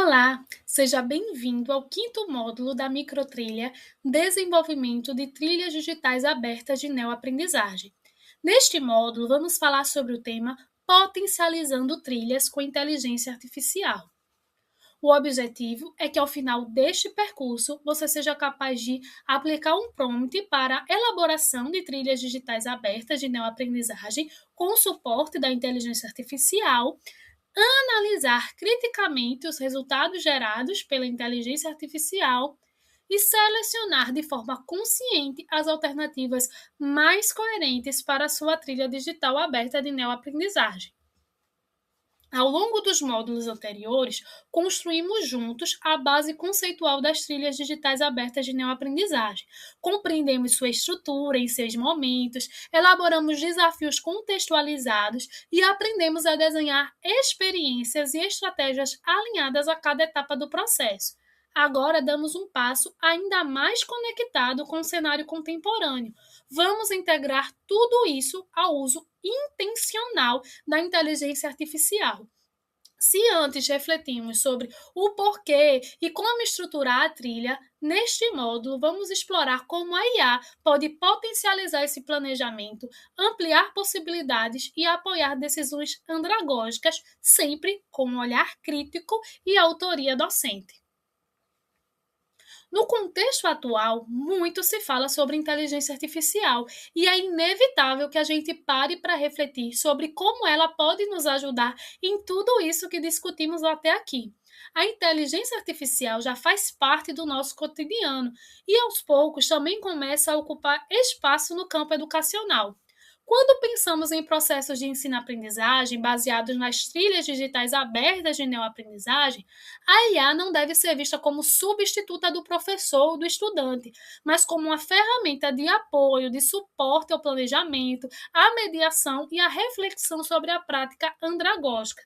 Olá, seja bem-vindo ao quinto módulo da microtrilha Desenvolvimento de Trilhas Digitais Abertas de Neoaprendizagem. Neste módulo, vamos falar sobre o tema Potencializando Trilhas com Inteligência Artificial. O objetivo é que, ao final deste percurso, você seja capaz de aplicar um prompt para a elaboração de trilhas digitais abertas de neoaprendizagem com o suporte da inteligência artificial, analisar criticamente os resultados gerados pela inteligência artificial e selecionar de forma consciente as alternativas mais coerentes para a sua trilha digital aberta de neoaprendizagem. Ao longo dos módulos anteriores, construímos juntos a base conceitual das trilhas digitais abertas de neoaprendizagem. Compreendemos sua estrutura em seus momentos, elaboramos desafios contextualizados e aprendemos a desenhar experiências e estratégias alinhadas a cada etapa do processo. Agora damos um passo ainda mais conectado com o cenário contemporâneo. Vamos integrar tudo isso ao uso intencional da inteligência artificial. Se antes refletimos sobre o porquê e como estruturar a trilha, neste módulo vamos explorar como a IA pode potencializar esse planejamento, ampliar possibilidades e apoiar decisões andragógicas, sempre com um olhar crítico e autoria docente. No contexto atual, muito se fala sobre inteligência artificial e é inevitável que a gente pare para refletir sobre como ela pode nos ajudar em tudo isso que discutimos até aqui. A inteligência artificial já faz parte do nosso cotidiano e, aos poucos, também começa a ocupar espaço no campo educacional. Quando pensamos em processos de ensino-aprendizagem baseados nas trilhas digitais abertas de neoaprendizagem, a IA não deve ser vista como substituta do professor ou do estudante, mas como uma ferramenta de apoio, de suporte ao planejamento, à mediação e à reflexão sobre a prática andragógica.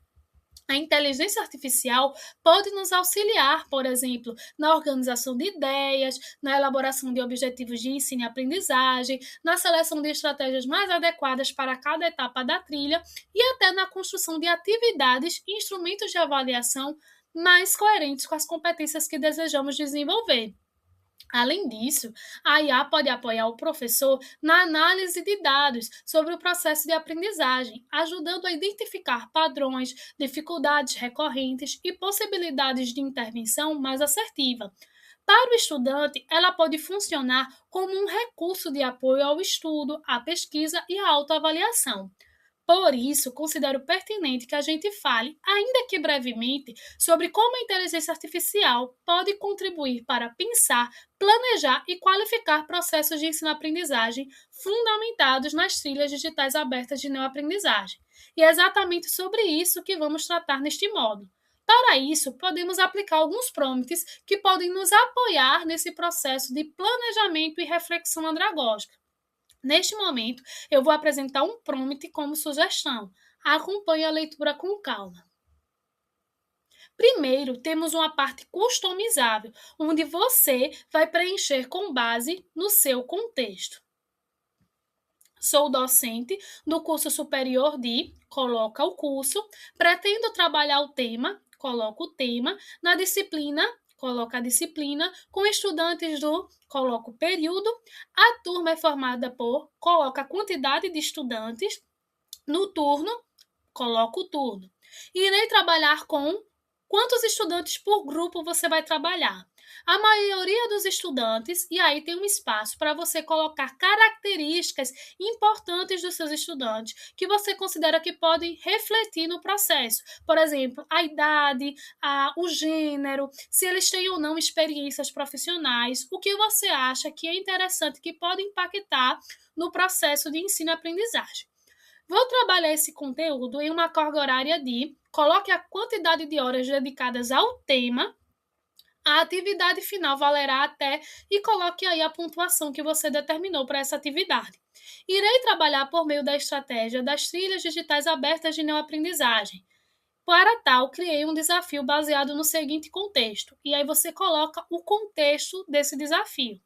A inteligência artificial pode nos auxiliar, por exemplo, na organização de ideias, na elaboração de objetivos de ensino e aprendizagem, na seleção de estratégias mais adequadas para cada etapa da trilha e até na construção de atividades e instrumentos de avaliação mais coerentes com as competências que desejamos desenvolver. Além disso, a IA pode apoiar o professor na análise de dados sobre o processo de aprendizagem, ajudando a identificar padrões, dificuldades recorrentes e possibilidades de intervenção mais assertiva. Para o estudante, ela pode funcionar como um recurso de apoio ao estudo, à pesquisa e à autoavaliação. Por isso, considero pertinente que a gente fale, ainda que brevemente, sobre como a inteligência artificial pode contribuir para pensar, planejar e qualificar processos de ensino-aprendizagem fundamentados nas trilhas digitais abertas de neoaprendizagem. E é exatamente sobre isso que vamos tratar neste módulo. Para isso, podemos aplicar alguns prompts que podem nos apoiar nesse processo de planejamento e reflexão andragógica. Neste momento, eu vou apresentar um prompt como sugestão. Acompanhe a leitura com calma. Primeiro, temos uma parte customizável, onde você vai preencher com base no seu contexto. Sou docente do curso superior de, coloca o curso, pretendo trabalhar o tema, coloca o tema, na disciplina, coloca a disciplina, com estudantes do, coloca o período, a turma é formada por, coloca a quantidade de estudantes, no turno, coloca o turno. Irei trabalhar com quantos estudantes por grupo você vai trabalhar. A maioria dos estudantes, e aí tem um espaço para você colocar características importantes dos seus estudantes, que você considera que podem refletir no processo. Por exemplo, a idade, o gênero, se eles têm ou não experiências profissionais, o que você acha que é interessante, que pode impactar no processo de ensino-aprendizagem. Vou trabalhar esse conteúdo em uma carga horária de, coloque a quantidade de horas dedicadas ao tema, a atividade final valerá até e coloque aí a pontuação que você determinou para essa atividade. Irei trabalhar por meio da estratégia das trilhas digitais abertas de neoaprendizagem. Para tal, criei um desafio baseado no seguinte contexto, e aí você coloca o contexto desse desafio.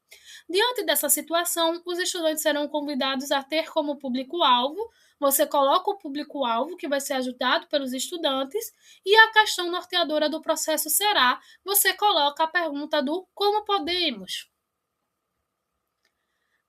Diante dessa situação, os estudantes serão convidados a ter como público-alvo, você coloca o público-alvo que vai ser ajudado pelos estudantes, e a questão norteadora do processo será, você coloca a pergunta do como podemos.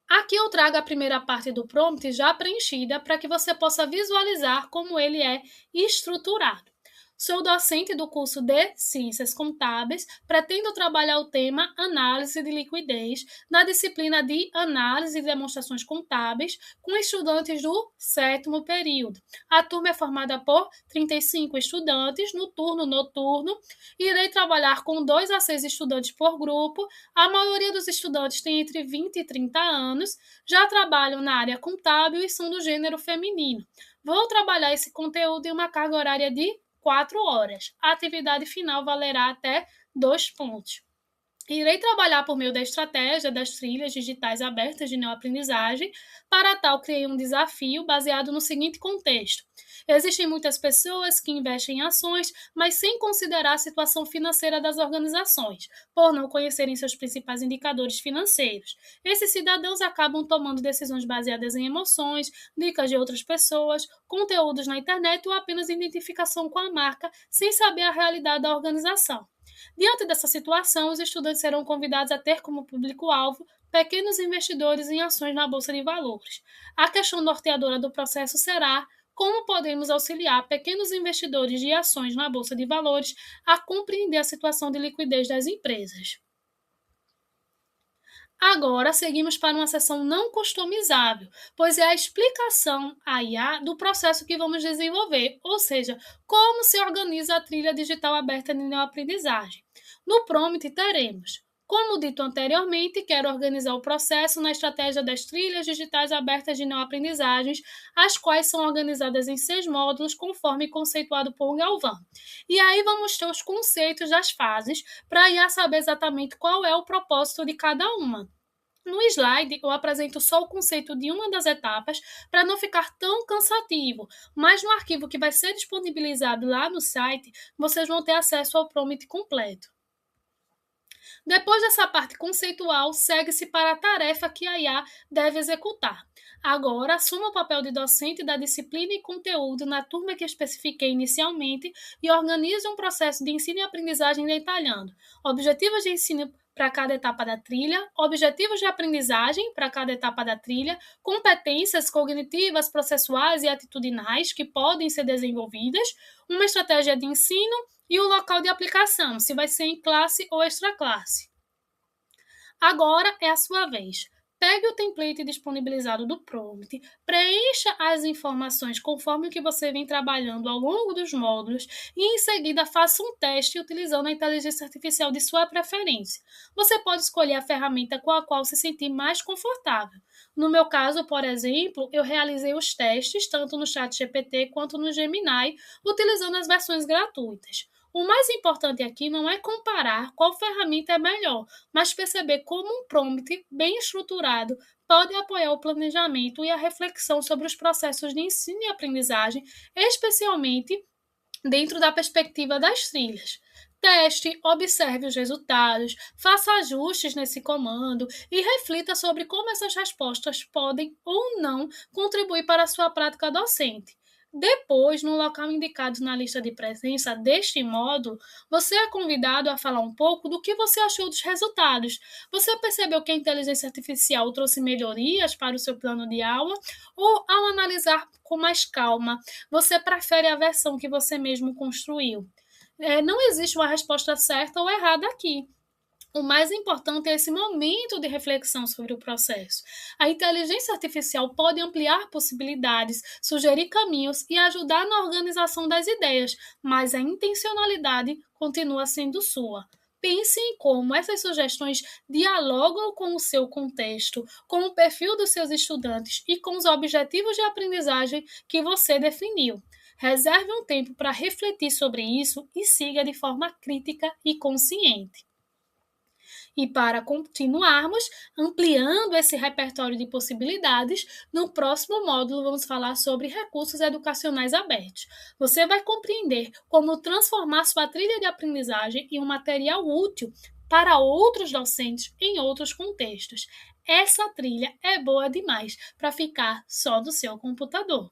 Aqui eu trago a primeira parte do prompt já preenchida para que você possa visualizar como ele é estruturado. Sou docente do curso de Ciências Contábeis, pretendo trabalhar o tema Análise de Liquidez na disciplina de Análise e Demonstrações Contábeis com estudantes do 7º período. A turma é formada por 35 estudantes no turno noturno. Irei trabalhar com 2 a 6 estudantes por grupo. A maioria dos estudantes tem entre 20 e 30 anos, já trabalham na área contábil e são do gênero feminino. Vou trabalhar esse conteúdo em uma carga horária de 4 horas. A atividade final valerá até 2 pontos. Irei trabalhar por meio da estratégia das trilhas digitais abertas de neoaprendizagem. Para tal, criei um desafio baseado no seguinte contexto. Existem muitas pessoas que investem em ações, mas sem considerar a situação financeira das organizações, por não conhecerem seus principais indicadores financeiros. Esses cidadãos acabam tomando decisões baseadas em emoções, dicas de outras pessoas, conteúdos na internet ou apenas identificação com a marca, sem saber a realidade da organização. Diante dessa situação, os estudantes serão convidados a ter como público-alvo pequenos investidores em ações na Bolsa de Valores. A questão norteadora do processo será como podemos auxiliar pequenos investidores de ações na Bolsa de Valores a compreender a situação de liquidez das empresas. Agora, seguimos para uma seção não customizável, pois é a explicação à IA do processo que vamos desenvolver, ou seja, como se organiza a trilha digital aberta de neoaprendizagem. No prompt teremos: como dito anteriormente, quero organizar o processo na estratégia das trilhas digitais abertas de neoaprendizagens, as quais são organizadas em 6 módulos, conforme conceituado por Galvão. E aí vamos ter os conceitos das fases, para a IA saber exatamente qual é o propósito de cada uma. No slide, eu apresento só o conceito de uma das etapas para não ficar tão cansativo, mas no arquivo que vai ser disponibilizado lá no site, vocês vão ter acesso ao prompt completo. Depois dessa parte conceitual, segue-se para a tarefa que a IA deve executar. Agora, assuma o papel de docente da disciplina e conteúdo na turma que especifiquei inicialmente e organize um processo de ensino e aprendizagem detalhando objetivos de ensino para cada etapa da trilha, objetivos de aprendizagem para cada etapa da trilha, competências cognitivas, processuais e atitudinais que podem ser desenvolvidas, uma estratégia de ensino e o local de aplicação, se vai ser em classe ou extraclasse. Agora é a sua vez. Pegue o template disponibilizado do prompt, preencha as informações conforme o que você vem trabalhando ao longo dos módulos e, em seguida, faça um teste utilizando a inteligência artificial de sua preferência. Você pode escolher a ferramenta com a qual se sentir mais confortável. No meu caso, por exemplo, eu realizei os testes tanto no ChatGPT quanto no Gemini, utilizando as versões gratuitas. O mais importante aqui não é comparar qual ferramenta é melhor, mas perceber como um prompt bem estruturado pode apoiar o planejamento e a reflexão sobre os processos de ensino e aprendizagem, especialmente dentro da perspectiva das trilhas. Teste, observe os resultados, faça ajustes nesse comando e reflita sobre como essas respostas podem ou não contribuir para a sua prática docente. Depois, no local indicado na lista de presença deste módulo, você é convidado a falar um pouco do que você achou dos resultados. Você percebeu que a inteligência artificial trouxe melhorias para o seu plano de aula? Ou, ao analisar com mais calma, você prefere a versão que você mesmo construiu? Não existe uma resposta certa ou errada aqui. O mais importante é esse momento de reflexão sobre o processo. A inteligência artificial pode ampliar possibilidades, sugerir caminhos e ajudar na organização das ideias, mas a intencionalidade continua sendo sua. Pense em como essas sugestões dialogam com o seu contexto, com o perfil dos seus estudantes e com os objetivos de aprendizagem que você definiu. Reserve um tempo para refletir sobre isso e siga de forma crítica e consciente. E para continuarmos ampliando esse repertório de possibilidades, no próximo módulo vamos falar sobre recursos educacionais abertos. Você vai compreender como transformar sua trilha de aprendizagem em um material útil para outros docentes em outros contextos. Essa trilha é boa demais para ficar só do seu computador.